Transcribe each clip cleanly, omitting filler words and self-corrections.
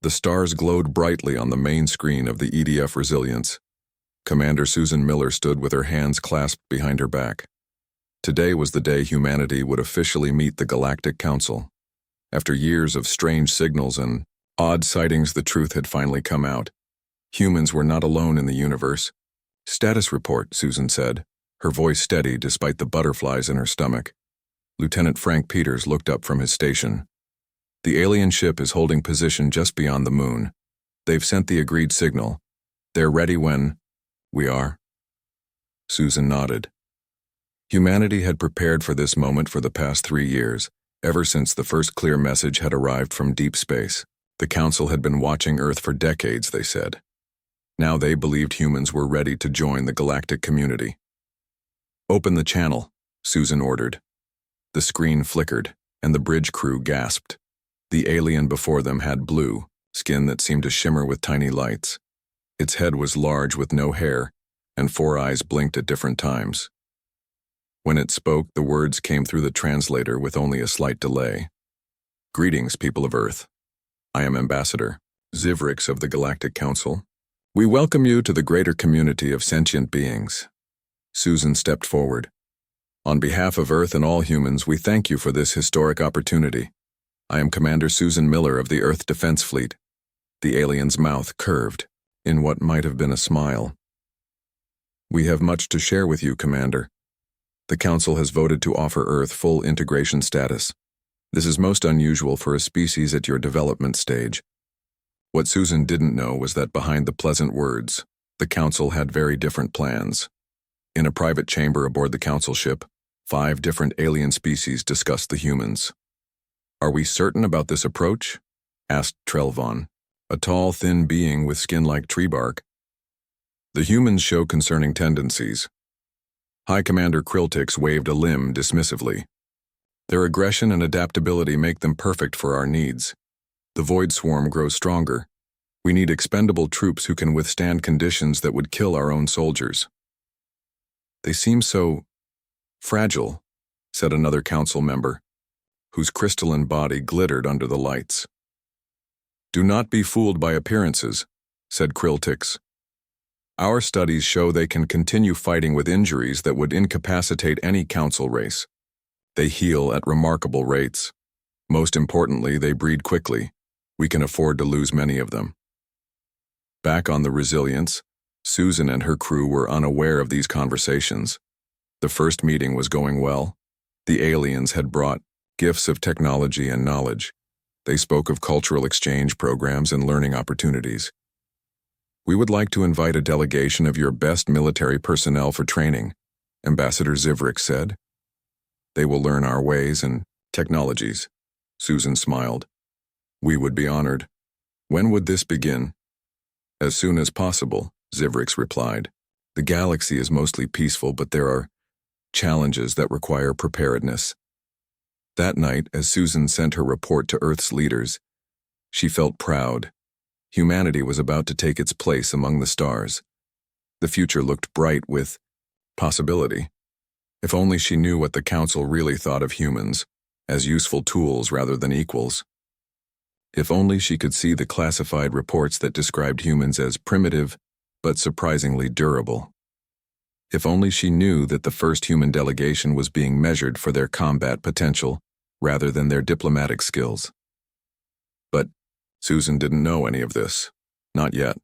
The stars glowed brightly on the main screen of the EDF Resilience. Commander Susan Miller stood with her hands clasped behind her back. Today was the day humanity would officially meet the Galactic Council. After years of strange signals and odd sightings, the truth had finally come out. Humans were not alone in the universe. "Status report," Susan said, her voice steady despite the butterflies in her stomach. Lieutenant Frank Peters looked up from his station. "The alien ship is holding position just beyond the moon. They've sent the agreed signal. They're ready when we are." Susan nodded. Humanity had prepared for this moment for the past 3 years, ever since the first clear message had arrived from deep space. The Council had been watching Earth for decades, they said. Now they believed humans were ready to join the galactic community. "Open the channel," Susan ordered. The screen flickered, and the bridge crew gasped. The alien before them had blue skin that seemed to shimmer with tiny lights. Its head was large with no hair, and 4 eyes blinked at different times. When it spoke, the words came through the translator with only a slight delay. "Greetings, people of Earth. I am Ambassador Zivrix of the Galactic Council. We welcome you to the greater community of sentient beings." Susan stepped forward. "On behalf of Earth and all humans, we thank you for this historic opportunity. I am Commander Susan Miller of the Earth Defense Fleet." The alien's mouth curved in what might have been a smile. "We have much to share with you, Commander. The Council has voted to offer Earth full integration status. This is most unusual for a species at your development stage." What Susan didn't know was that behind the pleasant words, the Council had very different plans. In a private chamber aboard the Council ship, 5 different alien species discussed the humans. "Are we certain about this approach?" asked Trelvon, a tall, thin being with skin like tree bark. "The humans show concerning tendencies." High Commander Kriltix waved a limb dismissively. "Their aggression and adaptability make them perfect for our needs. The Void Swarm grows stronger. We need expendable troops who can withstand conditions that would kill our own soldiers." "They seem so fragile," said another council member, whose crystalline body glittered under the lights. "Do not be fooled by appearances," said Kriltix. "Our studies show they can continue fighting with injuries that would incapacitate any council race. They heal at remarkable rates. Most importantly, they breed quickly. We can afford to lose many of them." Back on the Resilience, Susan and her crew were unaware of these conversations. The first meeting was going well. The aliens had brought gifts of technology and knowledge. They spoke of cultural exchange programs and learning opportunities. "We would like to invite a delegation of your best military personnel for training," Ambassador Zivrix said. "They will learn our ways and technologies." Susan smiled. "We would be honored. When would this begin?" "As soon as possible," Zivrix replied. "The galaxy is mostly peaceful, but there are challenges that require preparedness." That night, as Susan sent her report to Earth's leaders, she felt proud. Humanity was about to take its place among the stars. The future looked bright with possibility. If only she knew what the Council really thought of humans, as useful tools rather than equals. If only she could see the classified reports that described humans as primitive, but surprisingly durable. If only she knew that the first human delegation was being measured for their combat potential rather than their diplomatic skills. But Susan didn't know any of this. Not yet.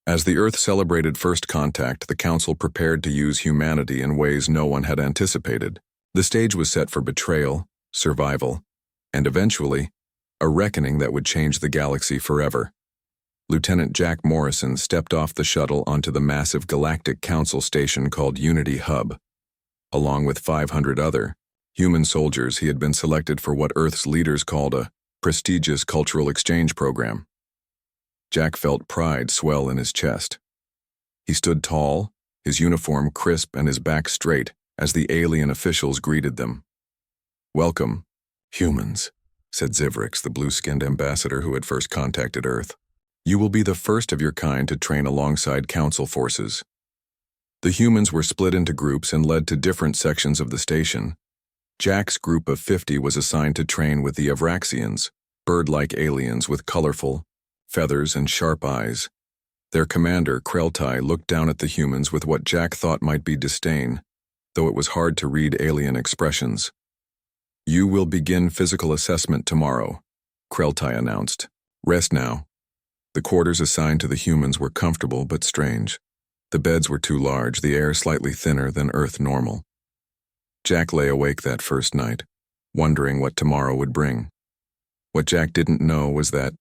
As the Earth celebrated first contact, the Council prepared to use humanity in ways no one had anticipated. The stage was set for betrayal, survival, and eventually, a reckoning that would change the galaxy forever. Lieutenant Jack Morrison stepped off the shuttle onto the massive Galactic Council station called Unity Hub. Along with 500 other human soldiers, he had been selected for what Earth's leaders called a prestigious cultural exchange program. Jack felt pride swell in his chest. He stood tall, his uniform crisp and his back straight, as the alien officials greeted them. "Welcome, humans," said Zivrix, the blue-skinned ambassador who had first contacted Earth. "You will be the first of your kind to train alongside Council forces." The humans were split into groups and led to different sections of the station. Jack's group of 50 was assigned to train with the Avraxians, bird-like aliens with colorful feathers and sharp eyes. Their commander, Kreltai, looked down at the humans with what Jack thought might be disdain, though it was hard to read alien expressions. "You will begin physical assessment tomorrow," Kreltai announced. "Rest now." The quarters assigned to the humans were comfortable but strange. The beds were too large, the air slightly thinner than Earth normal. Jack lay awake that first night, wondering what tomorrow would bring. What Jack didn't know was that,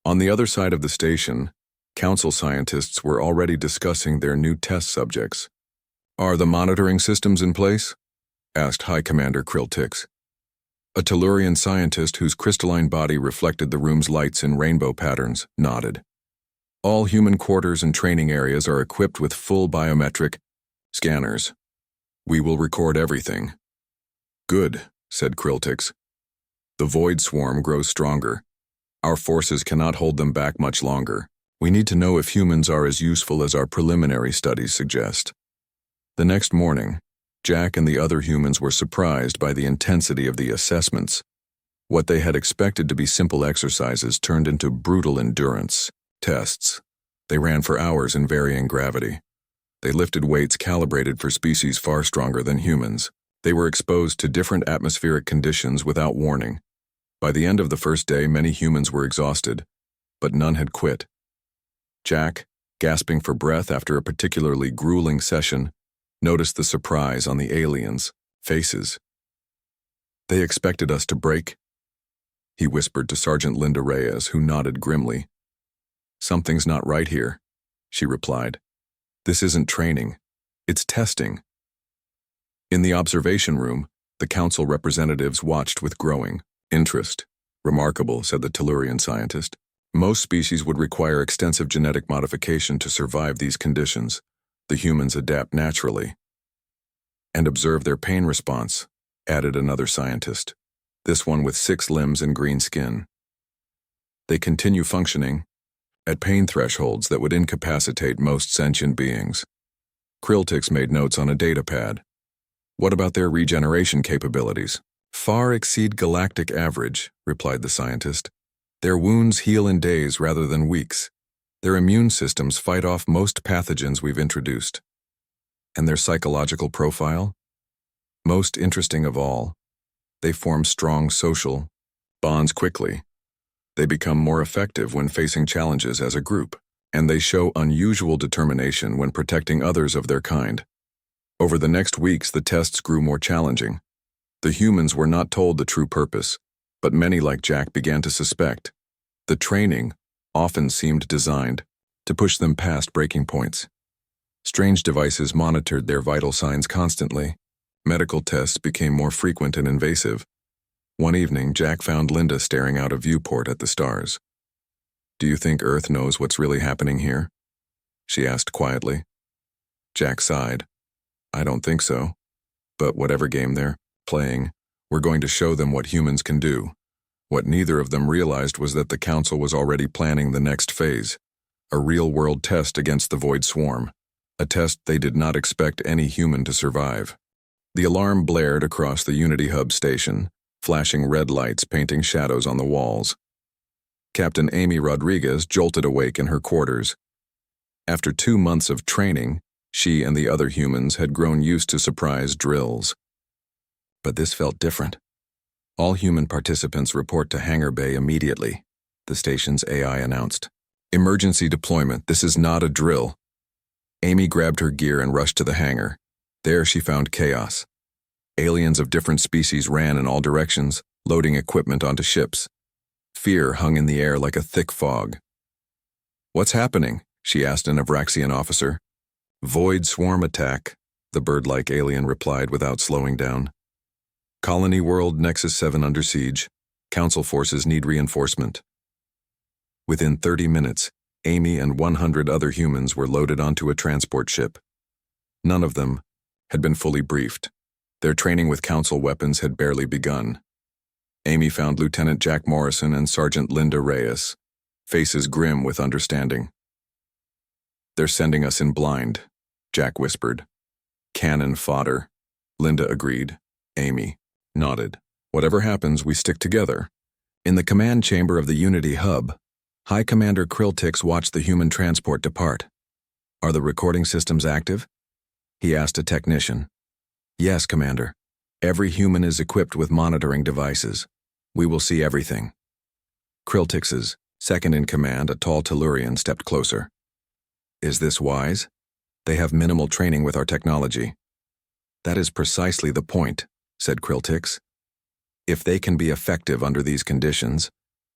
on the other side of the station, Council scientists were already discussing their new test subjects. "Are the monitoring systems in place?" asked High Commander Kriltix. A Tellurian scientist whose crystalline body reflected the room's lights in rainbow patterns nodded. "All human quarters and training areas are equipped with full biometric scanners. We will record everything." "Good," said Kriltix. "The void swarm grows stronger. Our forces cannot hold them back much longer. We need to know if humans are as useful as our preliminary studies suggest." The next morning, Jack and the other humans were surprised by the intensity of the assessments. What they had expected to be simple exercises turned into brutal endurance tests. They ran for hours in varying gravity. They lifted weights calibrated for species far stronger than humans. They were exposed to different atmospheric conditions without warning. By the end of the first day, many humans were exhausted, but none had quit. Jack, gasping for breath after a particularly grueling session, noticed the surprise on the aliens' faces. "They expected us to break?" he whispered to Sergeant Linda Reyes, who nodded grimly. "Something's not right here," she replied. "This isn't training. It's testing." In the observation room, the council representatives watched with growing interest. "Remarkable," said the Tellurian scientist. "Most species would require extensive genetic modification to survive these conditions. The humans adapt naturally." "And observe their pain response," added another scientist, this one with 6 limbs and green skin. "They continue functioning at pain thresholds that would incapacitate most sentient beings." Kriltix made notes on a data pad. "What about their regeneration capabilities?" "Far exceed galactic average," replied the scientist. "Their wounds heal in days rather than weeks. Their immune systems fight off most pathogens we've introduced." "And their psychological profile?" "Most interesting of all, they form strong social bonds quickly. They become more effective when facing challenges as a group, and they show unusual determination when protecting others of their kind." Over the next weeks, the tests grew more challenging. The humans were not told the true purpose, but many like Jack began to suspect. The training often seemed designed to push them past breaking points. Strange devices monitored their vital signs constantly. Medical tests became more frequent and invasive. One evening, Jack found Linda staring out a viewport at the stars. "Do you think Earth knows what's really happening here?" she asked quietly. Jack sighed. "I don't think so. But whatever game they're playing, we're going to show them what humans can do." What neither of them realized was that the council was already planning the next phase, a real-world test against the void swarm, a test they did not expect any human to survive. The alarm blared across the Unity Hub station, flashing red lights painting shadows on the walls. Captain Amy Rodriguez jolted awake in her quarters. After 2 months of training, she and the other humans had grown used to surprise drills. But this felt different. "All human participants report to Hangar Bay immediately," the station's AI announced. "Emergency deployment. This is not a drill." Amy grabbed her gear and rushed to the hangar. There she found chaos. Aliens of different species ran in all directions, loading equipment onto ships. Fear hung in the air like a thick fog. "What's happening?" she asked an Avraxian officer. "Void swarm attack," the bird-like alien replied without slowing down. "Colony World Nexus 7 under siege. Council forces need reinforcement." Within 30 minutes, Amy and 100 other humans were loaded onto a transport ship. None of them had been fully briefed. Their training with Council weapons had barely begun. Amy found Lieutenant Jack Morrison and Sergeant Linda Reyes, faces grim with understanding. "They're sending us in blind," Jack whispered. "Cannon fodder," Linda agreed. Amy nodded. "Whatever happens, we stick together. In the command chamber of the Unity Hub, High Commander Krilltix watched the human transport depart. "Are the recording systems active?" he asked a technician. "Yes, Commander. Every human is equipped with monitoring devices. We will see everything." Krilltix's second-in-command, a tall Tellurian, stepped closer. "Is this wise? They have minimal training with our technology." "That is precisely the point," said Krilltix. "If they can be effective under these conditions,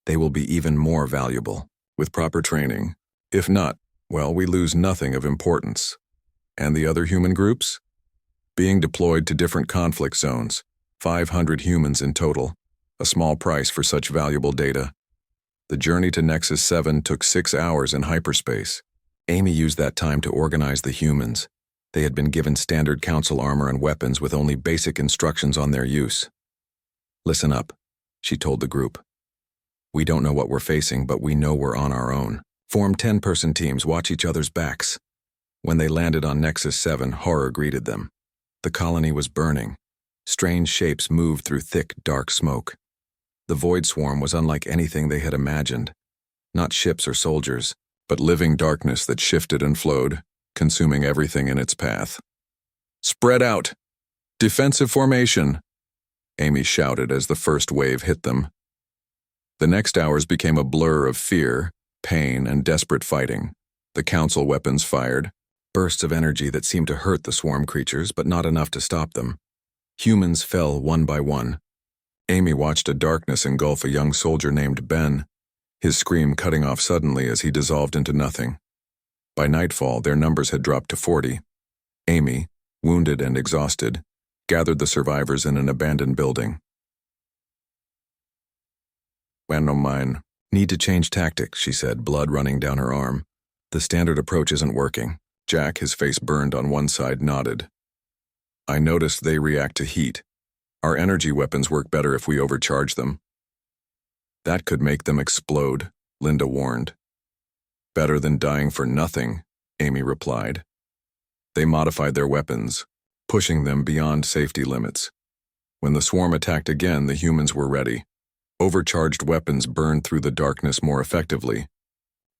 they will be even more valuable with proper training. If not, well, we lose nothing of importance." "And the other human groups?" "Being deployed to different conflict zones, 500 humans in total, a small price for such valuable data. The journey to Nexus 7 took 6 hours in hyperspace. Amy used that time to organize the humans. They had been given standard council armor and weapons with only basic instructions on their use. "Listen up," she told the group. "We don't know what we're facing, but we know we're on our own. Form 10-person teams, watch each other's backs." When they landed on Nexus 7, horror greeted them. The colony was burning. Strange shapes moved through thick, dark smoke. The void swarm was unlike anything they had imagined. Not ships or soldiers, but living darkness that shifted and flowed, consuming everything in its path. "Spread out! Defensive formation!" Amy shouted as the first wave hit them. The next hours became a blur of fear, pain, and desperate fighting. The council weapons fired, bursts of energy that seemed to hurt the swarm creatures, but not enough to stop them. Humans fell one by one. Amy watched a darkness engulf a young soldier named Ben, his scream cutting off suddenly as he dissolved into nothing. By nightfall, their numbers had dropped to 40. Amy, wounded and exhausted, gathered the survivors in an abandoned building. "Bueno, mine. Need to change tactics," she said, blood running down her arm. "The standard approach isn't working." Jack, his face burned on one side, nodded. "I noticed they react to heat. Our energy weapons work better if we overcharge them." "That could make them explode," Linda warned. "Better than dying for nothing," Amy replied. They modified their weapons, pushing them beyond safety limits. When the swarm attacked again, the humans were ready. Overcharged weapons burned through the darkness more effectively.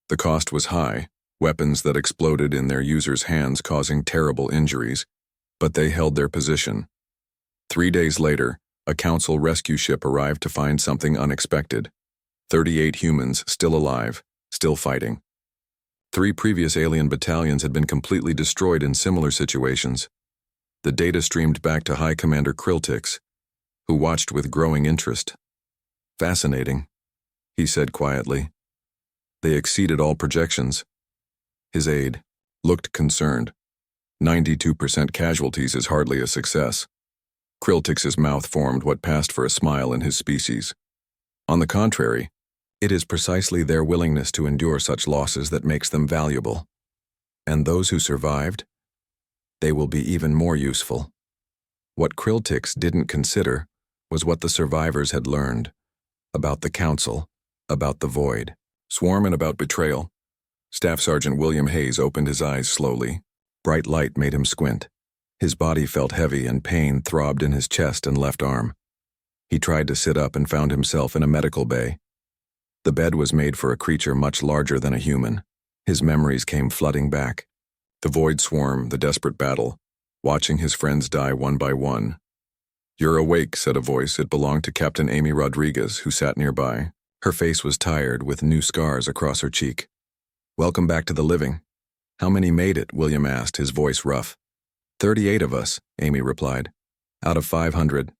The cost was high, weapons that exploded in their users' hands causing terrible injuries, but they held their position. 3 days later, a council rescue ship arrived to find something unexpected. 38 humans still alive, still fighting. 3 previous alien battalions had been completely destroyed in similar situations. The data streamed back to High Commander Krilltix, who watched with growing interest. "Fascinating," he said quietly. "They exceeded all projections." His aide looked concerned. 92% casualties is hardly a success. Krilltix's mouth formed what passed for a smile in his species. "On the contrary, it is precisely their willingness to endure such losses that makes them valuable. And those who survived, they will be even more useful." What Krilltix didn't consider was what the survivors had learned. About the council, about the void, swarm, and about betrayal. Staff Sergeant William Hayes opened his eyes slowly. Bright light made him squint. His body felt heavy and pain throbbed in his chest and left arm. He tried to sit up and found himself in a medical bay. The bed was made for a creature much larger than a human. His memories came flooding back. The void swarm, the desperate battle, watching his friends die one by one. "You're awake," said a voice. It belonged to Captain Amy Rodriguez, who sat nearby. Her face was tired, with new scars across her cheek. "Welcome back to the living." "How many made it?" William asked, his voice rough. 38 of us, Amy replied. "Out of 500.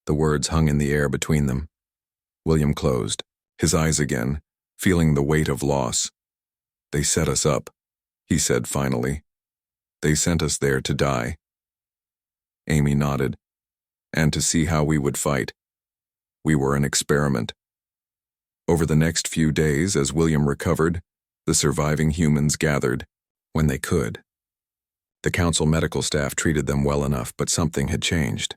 The words hung in the air between them. William closed, his eyes again, feeling the weight of loss. "They set us up," he said finally. "They sent us there to die." Amy nodded. "And to see how we would fight. We were an experiment." Over the next few days, as William recovered, the surviving humans gathered, when they could. The council medical staff treated them well enough, but something had changed.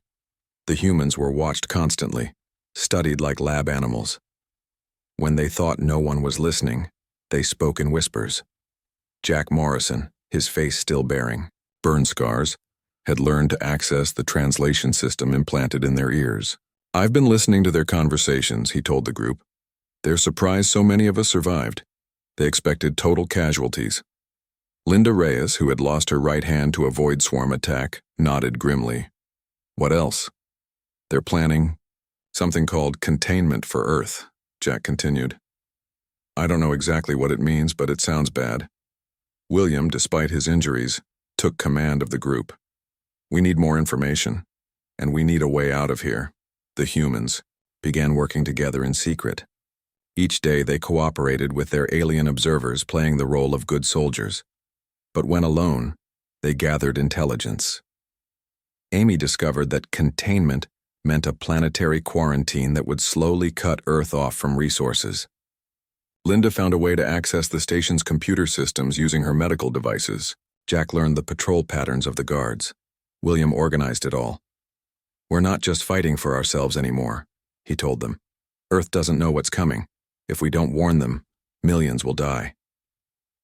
The humans were watched constantly, studied like lab animals. When they thought no one was listening, they spoke in whispers. Jack Morrison, his face still bearing burn scars, had learned to access the translation system implanted in their ears. "I've been listening to their conversations," he told the group. They're surprised so many of us survived. They expected total casualties. Linda Reyes, who had lost her right hand to avoid swarm attack, nodded grimly. What else? They're planning something called containment for Earth, Jack continued. I don't know exactly what it means, but it sounds bad. William, despite his injuries, took command of the group. We need more information, and we need a way out of here. The humans began working together in secret. Each day they cooperated with their alien observers, playing the role of good soldiers. But when alone, they gathered intelligence. Amy discovered that containment meant a planetary quarantine that would slowly cut Earth off from resources. Linda found a way to access the station's computer systems using her medical devices. Jack learned the patrol patterns of the guards. William organized it all. We're not just fighting for ourselves anymore, he told them. Earth doesn't know what's coming. If we don't warn them, millions will die.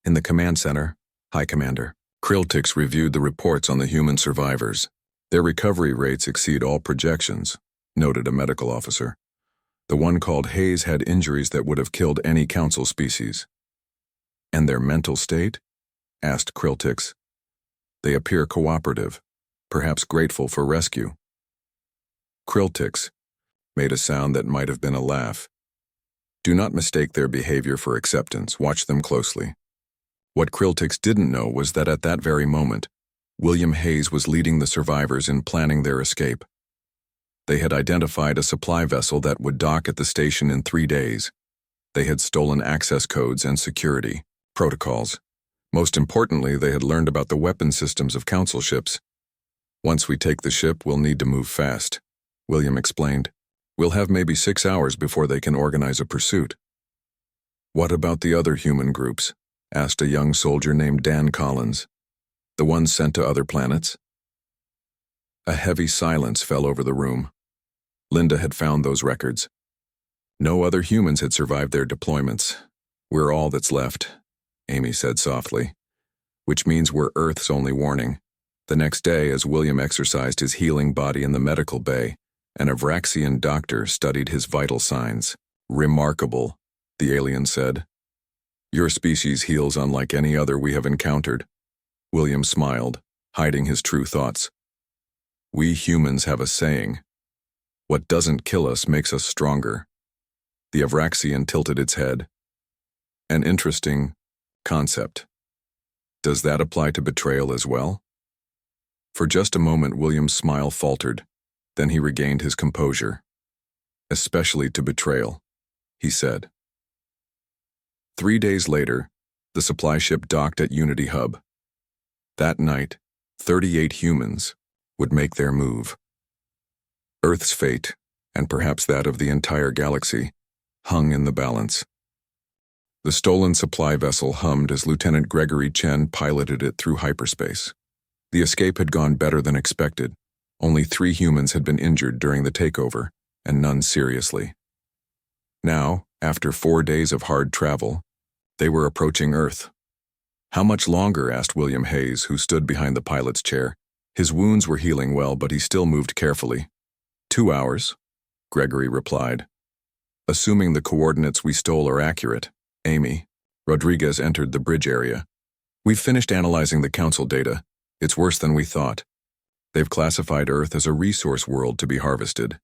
In the command center, High Commander Kriltix reviewed the reports on the human survivors. Their recovery rates exceed all projections, noted a medical officer. The one called Hayes had injuries that would have killed any council species. And their mental state? Asked Kriltix. They appear cooperative, perhaps grateful for rescue. Kriltix made a sound that might have been a laugh. Do not mistake their behavior for acceptance. Watch them closely. What Kriltix didn't know was that at that very moment, William Hayes was leading the survivors in planning their escape. They had identified a supply vessel that would dock at the station in 3 days. They had stolen access codes and security protocols. Most importantly, they had learned about the weapon systems of council ships. Once we take the ship, we'll need to move fast, William explained. We'll have maybe 6 hours before they can organize a pursuit. What about the other human groups? Asked a young soldier named Dan Collins. The ones sent to other planets? A heavy silence fell over the room. Linda had found those records. No other humans had survived their deployments. We're all that's left, Amy said softly. Which means we're Earth's only warning. The next day, as William exercised his healing body in the medical bay, an Avraxian doctor studied his vital signs. Remarkable, the alien said. Your species heals unlike any other we have encountered. William smiled, hiding his true thoughts. We humans have a saying. What doesn't kill us makes us stronger. The Avraxian tilted its head. An interesting concept. Does that apply to betrayal as well? For just a moment, William's smile faltered. Then he regained his composure. Especially to betrayal, he said. 3 days later, the supply ship docked at Unity Hub. That night, 38 humans would make their move. Earth's fate, and perhaps that of the entire galaxy, hung in the balance. The stolen supply vessel hummed as Lieutenant Gregory Chen piloted it through hyperspace. The escape had gone better than expected. Only 3 humans had been injured during the takeover, and none seriously. Now, after 4 days of hard travel, they were approaching Earth. How much longer? Asked William Hayes, who stood behind the pilot's chair. His wounds were healing well, but he still moved carefully. 2 hours, Gregory replied. Assuming the coordinates we stole are accurate, Amy Rodriguez entered the bridge area. We've finished analyzing the council data. It's worse than we thought. They've classified Earth as a resource world to be harvested.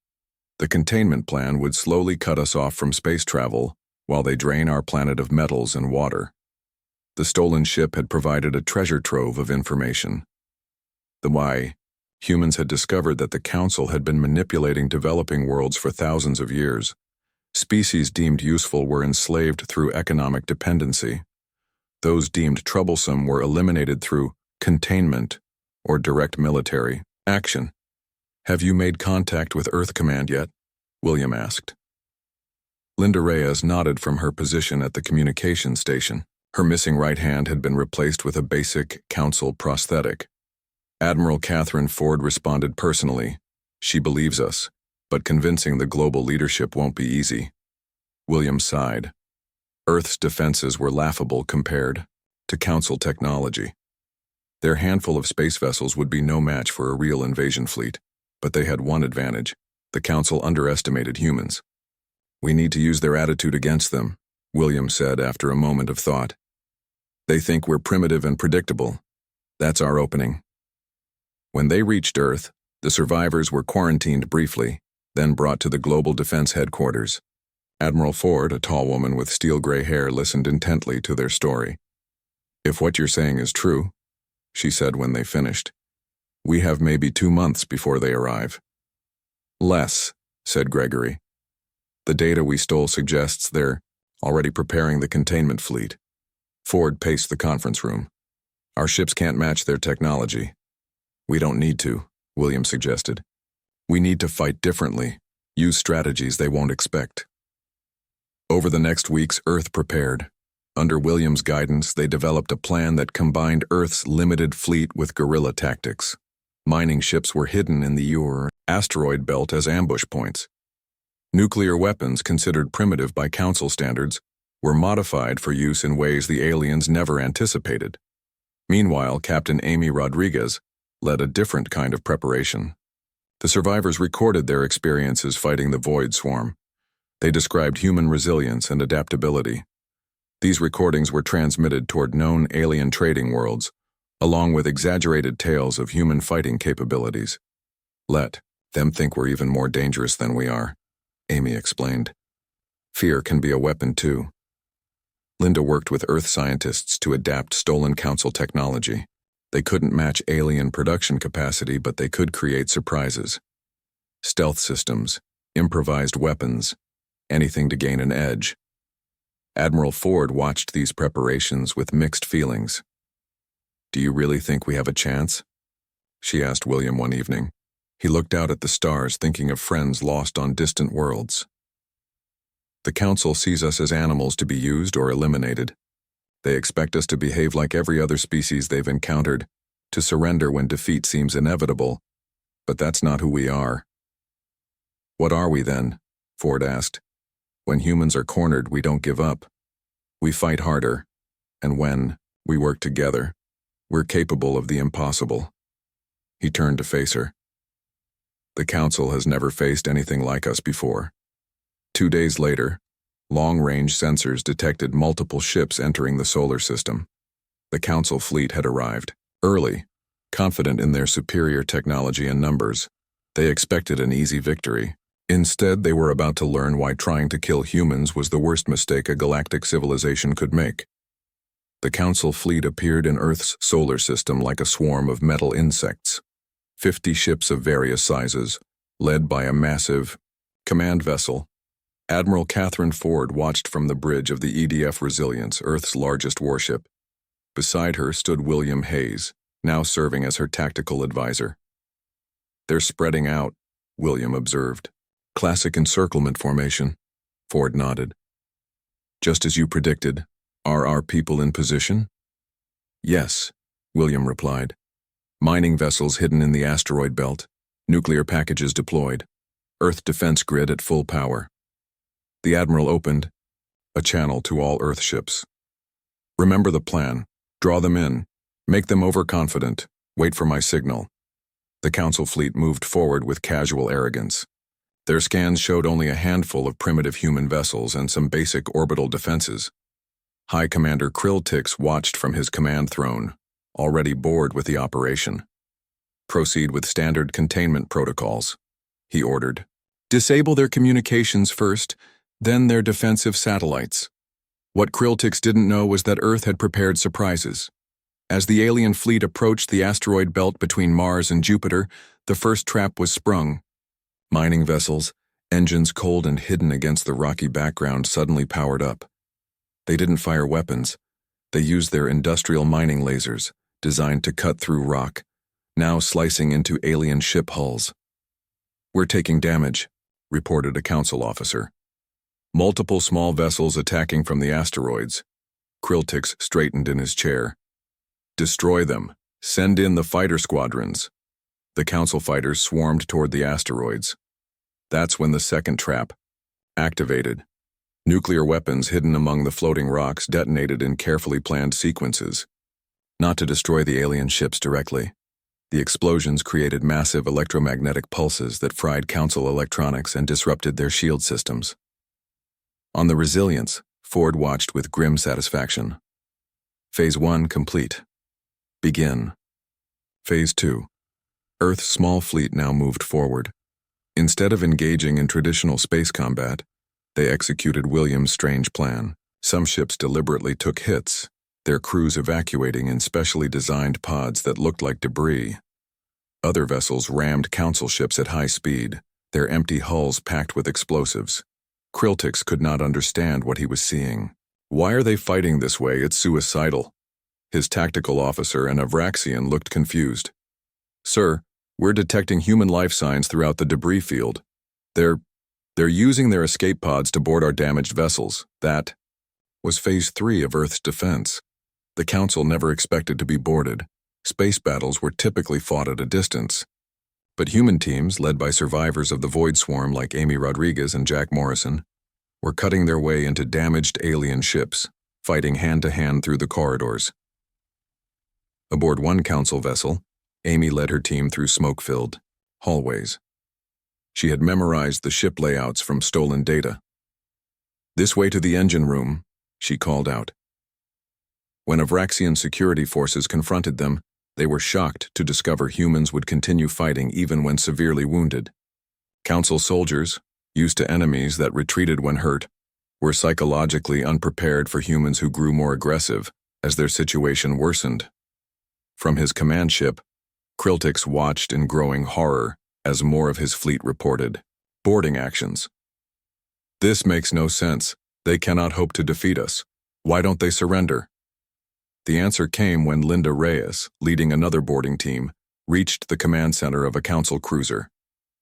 The containment plan would slowly cut us off from space travel while they drain our planet of metals and water. The stolen ship had provided a treasure trove of information. Humans had discovered that the Council had been manipulating developing worlds for thousands of years. Species deemed useful were enslaved through economic dependency. Those deemed troublesome were eliminated through containment or direct military action. Have you made contact with Earth Command yet? William asked. Linda Reyes nodded from her position at the communication station. Her missing right hand had been replaced with a basic Council prosthetic. Admiral Catherine Ford responded personally. She believes us, but convincing the global leadership won't be easy. William sighed. Earth's defenses were laughable compared to Council technology. Their handful of space vessels would be no match for a real invasion fleet, but they had one advantage. The Council underestimated humans. We need to use their attitude against them, William said after a moment of thought. They think we're primitive and predictable. That's our opening. When they reached Earth, the survivors were quarantined briefly, then brought to the Global Defense Headquarters. Admiral Ford, a tall woman with steel-gray hair, listened intently to their story. If what you're saying is true, she said when they finished, we have maybe 2 months before they arrive. Less, said Gregory. The data we stole suggests they're already preparing the containment fleet. Ford paced the conference room. Our ships can't match their technology. We don't need to, William suggested. We need to fight differently, use strategies they won't expect. Over the next weeks, Earth prepared. Under William's guidance, they developed a plan that combined Earth's limited fleet with guerrilla tactics. Mining ships were hidden in the Ur asteroid belt as ambush points. Nuclear weapons, considered primitive by Council standards, were modified for use in ways the aliens never anticipated. Meanwhile, Captain Amy Rodriguez led a different kind of preparation. The survivors recorded their experiences fighting the Void Swarm. They described human resilience and adaptability. These recordings were transmitted toward known alien trading worlds, along with exaggerated tales of human fighting capabilities. Let them think we're even more dangerous than we are, Amy explained. Fear can be a weapon too. Linda worked with Earth scientists to adapt stolen Council technology. They couldn't match alien production capacity, but they could create surprises. Stealth systems, improvised weapons, anything to gain an edge. Admiral Ford watched these preparations with mixed feelings. Do you really think we have a chance? She asked William one evening. He looked out at the stars, thinking of friends lost on distant worlds. The Council sees us as animals to be used or eliminated. They expect us to behave like every other species they've encountered, to surrender when defeat seems inevitable, but that's not who we are. What are we then? Ford asked. When humans are cornered, we don't give up. We fight harder, and when we work together, we're capable of the impossible. He turned to face her. The Council has never faced anything like us before. 2 days later, long-range sensors detected multiple ships entering the solar system. The Council fleet had arrived early, confident in their superior technology and numbers. They expected an easy victory. Instead, they were about to learn why trying to kill humans was the worst mistake a galactic civilization could make. The Council fleet appeared in Earth's solar system like a swarm of metal insects. 50 ships of various sizes, led by a massive command vessel. Admiral Catherine Ford watched from the bridge of the EDF Resilience, Earth's largest warship. Beside her stood William Hayes, now serving as her tactical advisor. They're spreading out, William observed. Classic encirclement formation. Ford nodded. Just as you predicted, are our people in position? Yes, William replied. Mining vessels hidden in the asteroid belt, nuclear packages deployed, Earth defense grid at full power. The Admiral opened a channel to all Earth ships. Remember the plan. Draw them in. Make them overconfident. Wait for my signal. The Council fleet moved forward with casual arrogance. Their scans showed only a handful of primitive human vessels and some basic orbital defenses. High Commander Krilltix watched from his command throne, already bored with the operation. Proceed with standard containment protocols, he ordered. Disable their communications first, then their defensive satellites. What Krilltix didn't know was that Earth had prepared surprises. As the alien fleet approached the asteroid belt between Mars and Jupiter, the first trap was sprung. Mining vessels, engines cold and hidden against the rocky background, suddenly powered up. They didn't fire weapons. They used their industrial mining lasers, designed to cut through rock, now slicing into alien ship hulls. We're taking damage, reported a Council officer. Multiple small vessels attacking from the asteroids. Krilltix straightened in his chair. Destroy them. Send in the fighter squadrons. The Council fighters swarmed toward the asteroids. That's when the second trap activated. Nuclear weapons hidden among the floating rocks detonated in carefully planned sequences. Not to destroy the alien ships directly. The explosions created massive electromagnetic pulses that fried Council electronics and disrupted their shield systems. On the Resilience, Ford watched with grim satisfaction. Phase 1 complete. Begin. Phase 2. Earth's small fleet now moved forward. Instead of engaging in traditional space combat, they executed William's strange plan. Some ships deliberately took hits, their crews evacuating in specially designed pods that looked like debris. Other vessels rammed council ships at high speed, their empty hulls packed with explosives. Kriltix could not understand what he was seeing. Why are they fighting this way? It's suicidal. His tactical officer, an Avraxian, looked confused. Sir, we're detecting human life signs throughout the debris field. They're using their escape pods to board our damaged vessels. That was Phase 3 of Earth's defense. The Council never expected to be boarded. Space battles were typically fought at a distance. But human teams, led by survivors of the Void Swarm like Amy Rodriguez and Jack Morrison, were cutting their way into damaged alien ships, fighting hand-to-hand through the corridors. Aboard one Council vessel, Amy led her team through smoke-filled hallways. She had memorized the ship layouts from stolen data. "This way to the engine room," she called out. When Avraxian security forces confronted them, they were shocked to discover humans would continue fighting even when severely wounded. Council soldiers, used to enemies that retreated when hurt, were psychologically unprepared for humans who grew more aggressive as their situation worsened. From his command ship, Kriltix watched in growing horror as more of his fleet reported boarding actions. "This makes no sense. They cannot hope to defeat us. Why don't they surrender?" The answer came when Linda Reyes, leading another boarding team, reached the command center of a Council cruiser.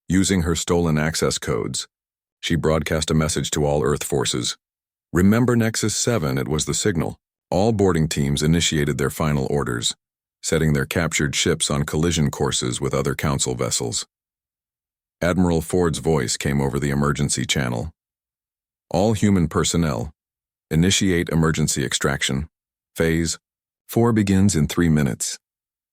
Using her stolen access codes, she broadcast a message to all Earth forces. "Remember Nexus 7, it was the signal." All boarding teams initiated their final orders, setting their captured ships on collision courses with other Council vessels. Admiral Ford's voice came over the emergency channel. "All human personnel, initiate emergency extraction. Phase 4 begins in 3 minutes."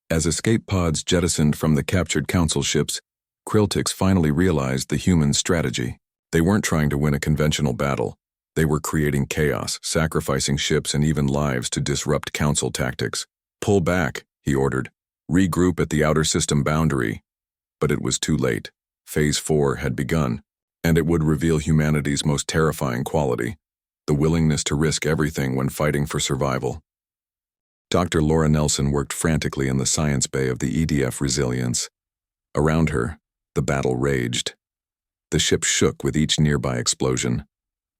As escape pods jettisoned from the captured Council ships, Kriltix finally realized the human strategy. They weren't trying to win a conventional battle. They were creating chaos, sacrificing ships and even lives to disrupt Council tactics. "Pull back," he ordered. "Regroup at the outer system boundary." But it was too late. Phase 4 had begun, and it would reveal humanity's most terrifying quality, the willingness to risk everything when fighting for survival. Dr. Laura Nelson worked frantically in the science bay of the EDF Resilience. Around her, the battle raged. The ship shook with each nearby explosion.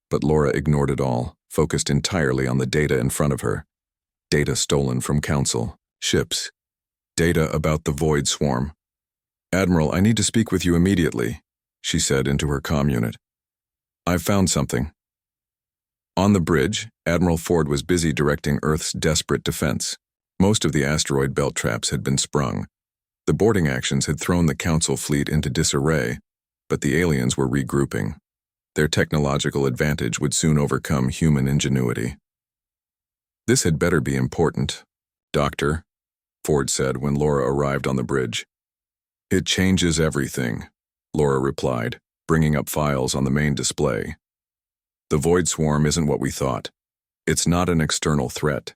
But Laura ignored it all, focused entirely on the data in front of her. Data stolen from Council ships. Data about the Void Swarm. "Admiral, I need to speak with you immediately," she said into her comm unit. "I've found something." On the bridge, Admiral Ford was busy directing Earth's desperate defense. Most of the asteroid belt traps had been sprung. The boarding actions had thrown the Council fleet into disarray, but the aliens were regrouping. Their technological advantage would soon overcome human ingenuity. "This had better be important, Doctor," Ford said when Laura arrived on the bridge. "It changes everything," Laura replied, bringing up files on the main display. "The Void Swarm isn't what we thought. It's not an external threat.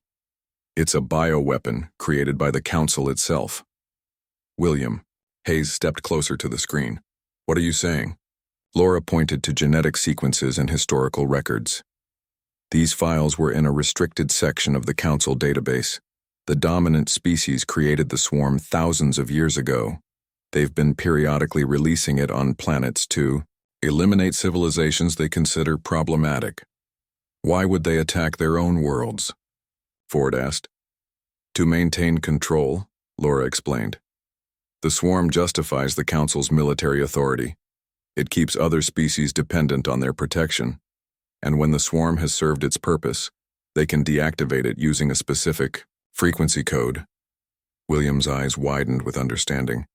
It's a bioweapon created by the Council itself." "William," Hayes stepped closer to the screen. "What are you saying?" Laura pointed to genetic sequences and historical records. These files were in a restricted section of the Council database. The dominant species created the swarm thousands of years ago. They've been periodically releasing it on planets to eliminate civilizations they consider problematic. "Why would they attack their own worlds?" Ford asked. "To maintain control," Laura explained. "The swarm justifies the Council's military authority. It keeps other species dependent on their protection. And when the swarm has served its purpose, they can deactivate it using a specific frequency code." William's eyes widened with understanding.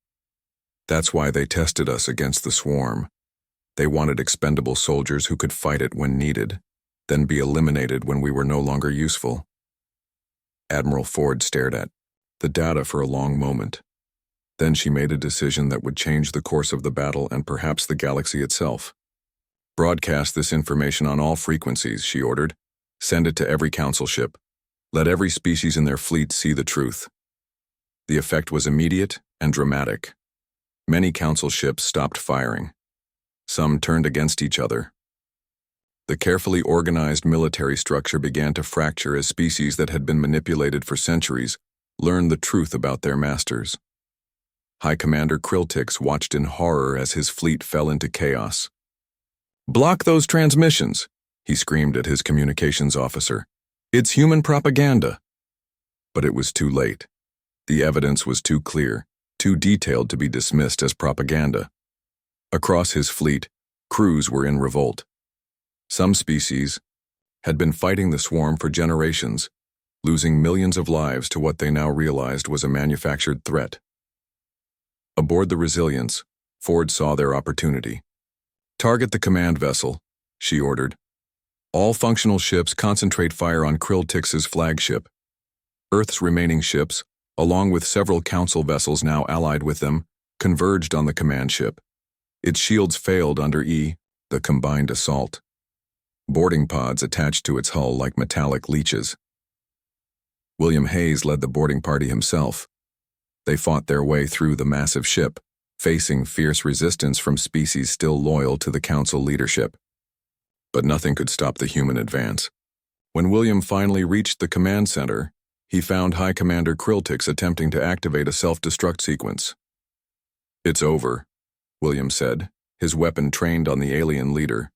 "That's why they tested us against the swarm. They wanted expendable soldiers who could fight it when needed, then be eliminated when we were no longer useful." Admiral Ford stared at the data for a long moment. Then she made a decision that would change the course of the battle and perhaps the galaxy itself. Broadcast this information on all frequencies, she ordered. Send it to every council ship. Let every species in their fleet see the truth. The effect was immediate and dramatic. Many council ships stopped firing. Some turned against each other. The carefully organized military structure began to fracture as species that had been manipulated for centuries learned the truth about their masters. High Commander Krilltix watched in horror as his fleet fell into chaos. "Block those transmissions," he screamed at his communications officer. "It's human propaganda." But it was too late. The evidence was too clear, too detailed to be dismissed as propaganda. Across his fleet, crews were in revolt. Some species had been fighting the swarm for generations, losing millions of lives to what they now realized was a manufactured threat. Aboard the Resilience, Ford saw their opportunity. "Target the command vessel," she ordered. "All functional ships concentrate fire on Krilltix's flagship." Earth's remaining ships, along with several council vessels now allied with them, converged on the command ship. Its shields failed under the combined assault. Boarding pods attached to its hull like metallic leeches. William Hayes led the boarding party himself. They fought their way through the massive ship, facing fierce resistance from species still loyal to the council leadership. But nothing could stop the human advance. When William finally reached the command center, he found High Commander Krilltix attempting to activate a self-destruct sequence. "It's over," William said, his weapon trained on the alien leader.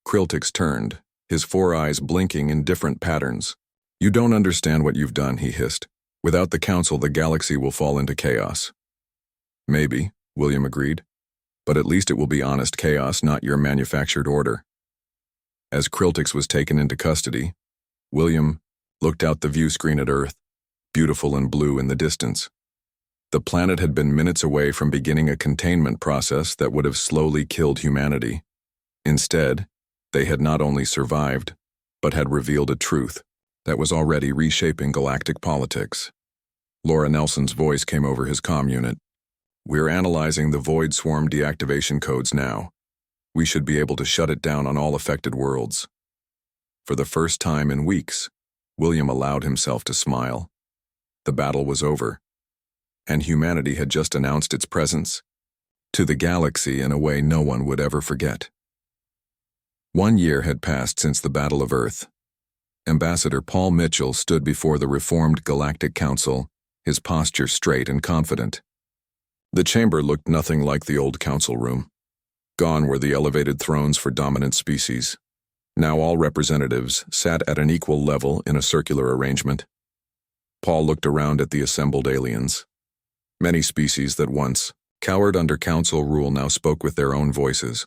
Krilltix turned, his four eyes blinking in different patterns. "You don't understand what you've done," he hissed. "Without the council, the galaxy will fall into chaos." "Maybe," William agreed, "but at least it will be honest chaos, not your manufactured order." As Krilltix was taken into custody, William looked out the view screen at Earth, beautiful and blue in the distance. The planet had been minutes away from beginning a containment process that would have slowly killed humanity. Instead, they had not only survived, but had revealed a truth that was already reshaping galactic politics. Laura Nelson's voice came over his comm unit. "We're analyzing the Void Swarm deactivation codes now. We should be able to shut it down on all affected worlds." For the first time in weeks, William allowed himself to smile. The battle was over, and humanity had just announced its presence to the galaxy in a way no one would ever forget. 1 year had passed since the Battle of Earth. Ambassador Paul Mitchell stood before the reformed Galactic Council, his posture straight and confident. The chamber looked nothing like the old council room. Gone were the elevated thrones for dominant species. Now all representatives sat at an equal level in a circular arrangement. Paul looked around at the assembled aliens. Many species that once cowered under council rule now spoke with their own voices.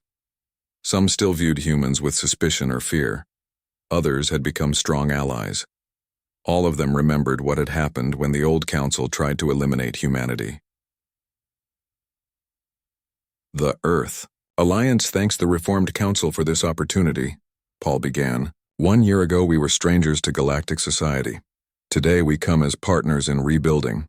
Some still viewed humans with suspicion or fear. Others had become strong allies. All of them remembered what had happened when the old council tried to eliminate humanity. "The Earth Alliance thanks the Reformed Council for this opportunity," Paul began. "1 year ago we were strangers to galactic society. Today we come as partners in rebuilding."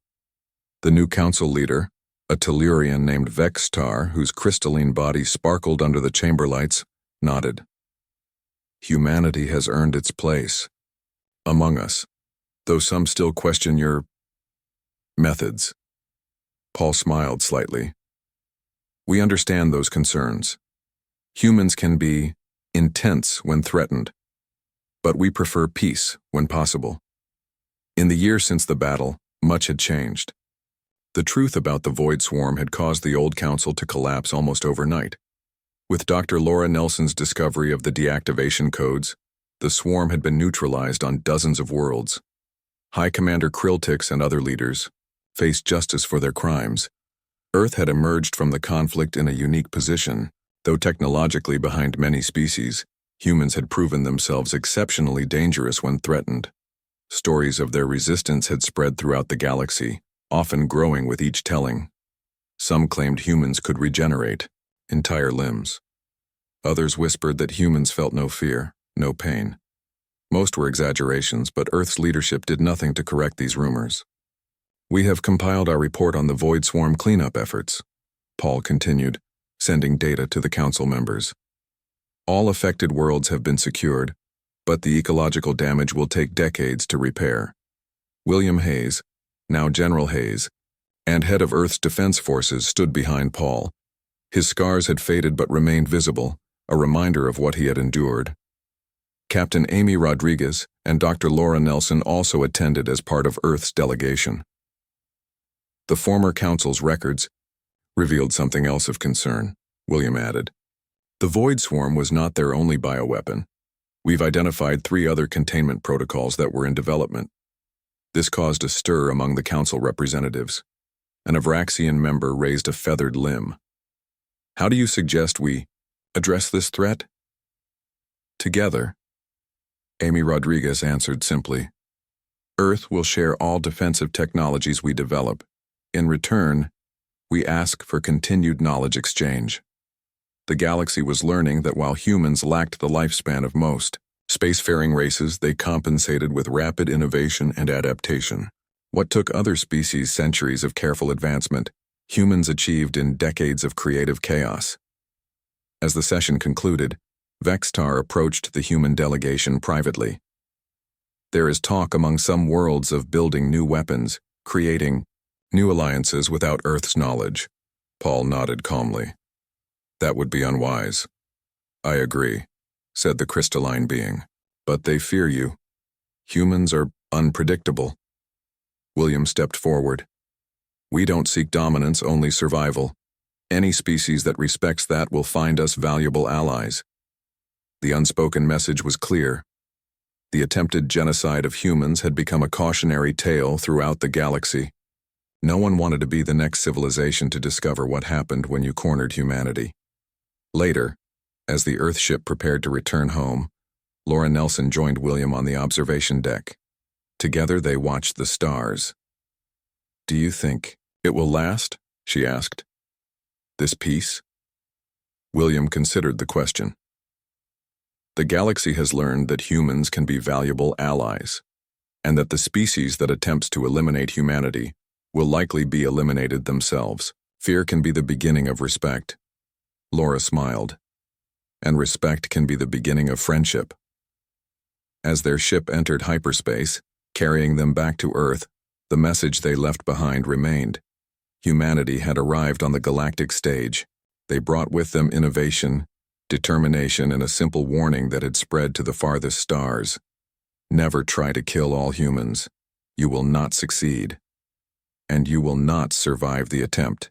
The new council leader, a Tellurian named Vextar, whose crystalline body sparkled under the chamber lights, nodded. "Humanity has earned its place among us, though some still question your methods." Paul smiled slightly. "We understand those concerns. Humans can be intense when threatened, but we prefer peace when possible. In the year since the battle, much had changed. The truth about the Void Swarm had caused the old council to collapse almost overnight. With Dr. Laura Nelson's discovery of the deactivation codes, the swarm had been neutralized on dozens of worlds. High Commander Krilltix and other leaders faced justice for their crimes. Earth had emerged from the conflict in a unique position. Though technologically behind many species, humans had proven themselves exceptionally dangerous when threatened. Stories of their resistance had spread throughout the galaxy, often growing with each telling. Some claimed humans could regenerate entire limbs. Others whispered that humans felt no fear, no pain. Most were exaggerations, but Earth's leadership did nothing to correct these rumors. "We have compiled our report on the Void Swarm cleanup efforts," Paul continued, sending data to the council members. All affected worlds have been secured, but the ecological damage will take decades to repair. William Hayes, now General Hayes, and head of Earth's defense forces, stood behind Paul. His scars had faded but remained visible, a reminder of what he had endured. Captain Amy Rodriguez and Dr. Laura Nelson also attended as part of Earth's delegation. The former council's records revealed something else of concern, William added. The Void Swarm was not their only bioweapon. We've identified 3 other containment protocols that were in development. This caused a stir among the council representatives. An Avraxian member raised a feathered limb. How do you suggest we address this threat? Together, Amy Rodriguez answered simply. Earth will share all defensive technologies we develop. In return, we ask for continued knowledge exchange. The galaxy was learning that while humans lacked the lifespan of most spacefaring races, they compensated with rapid innovation and adaptation. What took other species centuries of careful advancement, humans achieved in decades of creative chaos. As the session concluded, Vextar approached the human delegation privately. There is talk among some worlds of building new weapons, creating new alliances without Earth's knowledge. Paul nodded calmly. That would be unwise. I agree, said the crystalline being. But they fear you. Humans are unpredictable. William stepped forward. We don't seek dominance, only survival. Any species that respects that will find us valuable allies. The unspoken message was clear. The attempted genocide of humans had become a cautionary tale throughout the galaxy. No one wanted to be the next civilization to discover what happened when you cornered humanity. Later, as the Earthship prepared to return home, Laura Nelson joined William on the observation deck. Together they watched the stars. Do you think it will last? She asked. This peace? William considered the question. The galaxy has learned that humans can be valuable allies, and that the species that attempts to eliminate humanity will likely be eliminated themselves. Fear can be the beginning of respect. Laura smiled. And respect can be the beginning of friendship. As their ship entered hyperspace, carrying them back to Earth, the message they left behind remained. Humanity had arrived on the galactic stage. They brought with them innovation, determination, and a simple warning that had spread to the farthest stars. Never try to kill all humans. You will not succeed. And you will not survive the attempt.